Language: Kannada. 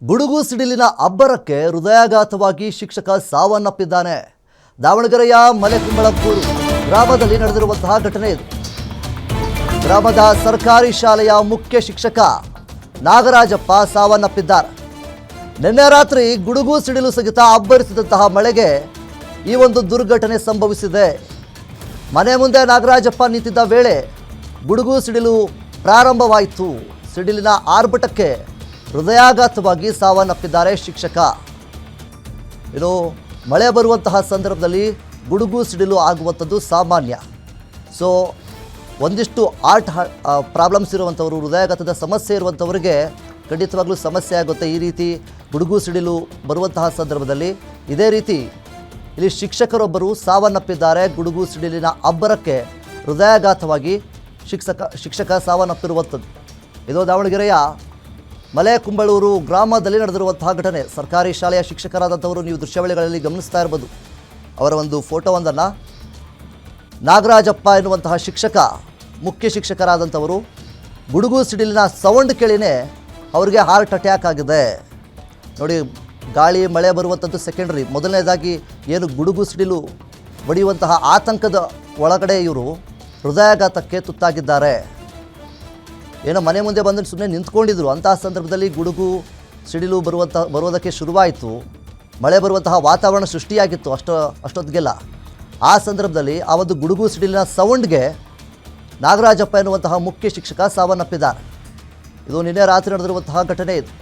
ಗುಡುಗು ಸಿಡಿಲಿನ ಅಬ್ಬರಕ್ಕೆ ಹೃದಯಾಘಾತವಾಗಿ ಶಿಕ್ಷಕ ಸಾವನ್ನಪ್ಪಿದ್ದಾನೆ. ದಾವಣಗೆರೆಯ ಮಲೆಕುಂಬಳಕ್ಕೂರು ಗ್ರಾಮದಲ್ಲಿ ನಡೆದಿರುವಂತಹ ಘಟನೆ ಇದು. ಗ್ರಾಮದ ಸರ್ಕಾರಿ ಶಾಲೆಯ ಮುಖ್ಯ ಶಿಕ್ಷಕ ನಾಗರಾಜಪ್ಪ ಸಾವನ್ನಪ್ಪಿದ್ದಾರೆ. ನಿನ್ನೆ ರಾತ್ರಿ ಗುಡುಗು ಸಿಡಿಲು ಸಹಿತ ಅಬ್ಬರಿಸಿದಂತಹ ಮಳೆಗೆ ಈ ಒಂದು ದುರ್ಘಟನೆ ಸಂಭವಿಸಿದೆ. ಮನೆ ಮುಂದೆ ನಾಗರಾಜಪ್ಪ ನಿಂತಿದ್ದ ವೇಳೆ ಗುಡುಗು ಸಿಡಿಲು ಪ್ರಾರಂಭವಾಯಿತು. ಸಿಡಿಲಿನ ಆರ್ಭಟಕ್ಕೆ ಹೃದಯಾಘಾತವಾಗಿ ಸಾವನ್ನಪ್ಪಿದ್ದಾರೆ ಶಿಕ್ಷಕ. ಇನ್ನು ಮಳೆ ಬರುವಂತಹ ಸಂದರ್ಭದಲ್ಲಿ ಗುಡುಗು ಸಿಡಿಲು ಆಗುವಂಥದ್ದು ಸಾಮಾನ್ಯ. ಸೊ ಒಂದಿಷ್ಟು ಪ್ರಾಬ್ಲಮ್ಸ್ ಇರುವಂಥವರು, ಹೃದಯಾಘಾತದ ಸಮಸ್ಯೆ ಇರುವಂಥವರಿಗೆ ಖಂಡಿತವಾಗ್ಲೂ ಸಮಸ್ಯೆ ಆಗುತ್ತೆ. ಈ ರೀತಿ ಗುಡುಗು ಸಿಡಿಲು ಬರುವಂತಹ ಸಂದರ್ಭದಲ್ಲಿ ಇದೇ ರೀತಿ ಇಲ್ಲಿ ಶಿಕ್ಷಕರೊಬ್ಬರು ಸಾವನ್ನಪ್ಪಿದ್ದಾರೆ. ಗುಡುಗು ಸಿಡಿಲಿನ ಅಬ್ಬರಕ್ಕೆ ಹೃದಯಾಘಾತವಾಗಿ ಶಿಕ್ಷಕ ಸಾವನ್ನಪ್ಪಿರುವಂಥದ್ದು. ಇದು ದಾವಣಗೆರೆಯ ಮಲೆಕುಂಬಳೂರು ಗ್ರಾಮದಲ್ಲಿ ನಡೆದಿರುವಂತಹ ಘಟನೆ. ಸರ್ಕಾರಿ ಶಾಲೆಯ ಶಿಕ್ಷಕರಾದಂಥವರು ನೀವು ದೃಶ್ಯಾವಳಿಗಳಲ್ಲಿ ಗಮನಿಸ್ತಾ ಇರ್ಬೋದು. ಅವರ ಒಂದು ಫೋಟೋವೊಂದನ್ನು ನಾಗರಾಜಪ್ಪ ಎನ್ನುವಂತಹ ಶಿಕ್ಷಕ, ಮುಖ್ಯ ಶಿಕ್ಷಕರಾದಂಥವರು, ಗುಡುಗು ಸಿಡಿಲಿನ ಸೌಂಡ್ ಕೇಳಿನೇ ಅವರಿಗೆ ಹಾರ್ಟ್ ಅಟ್ಯಾಕ್ ಆಗಿದೆ. ನೋಡಿ, ಗಾಳಿ ಮಳೆ ಬರುವಂಥದ್ದು ಸೆಕೆಂಡ್ರಿ. ಮೊದಲನೇದಾಗಿ ಏನು ಗುಡುಗು ಸಿಡಿಲು ಬಡಿಯುವಂತಹ ಆತಂಕದ ಒಳಗಡೆ ಇವರು ಹೃದಯಾಘಾತಕ್ಕೆ ತುತ್ತಾಗಿದ್ದಾರೆ. ಏನೋ ಮನೆ ಮುಂದೆ ಬಂದು ಸುಮ್ಮನೆ ನಿಂತ್ಕೊಂಡಿದ್ರು. ಅಂತಹ ಸಂದರ್ಭದಲ್ಲಿ ಗುಡುಗು ಸಿಡಿಲು ಬರುವುದಕ್ಕೆ ಶುರುವಾಯಿತು. ಮಳೆ ಬರುವಂತಹ ವಾತಾವರಣ ಸೃಷ್ಟಿಯಾಗಿತ್ತು ಅಷ್ಟೊತ್ತಿಗೆಲ್ಲ. ಆ ಸಂದರ್ಭದಲ್ಲಿ ಆ ಒಂದು ಗುಡುಗು ಸಿಡಿಲಿನ ಸೌಂಡ್ಗೆ ನಾಗರಾಜಪ್ಪ ಎನ್ನುವಂತಹ ಮುಖ್ಯ ಶಿಕ್ಷಕ ಸಾವನ್ನಪ್ಪಿದ್ದಾರೆ. ಇದು ನಿನ್ನೆ ರಾತ್ರಿ ನಡೆದಿರುವಂತಹ ಘಟನೆ ಇದು.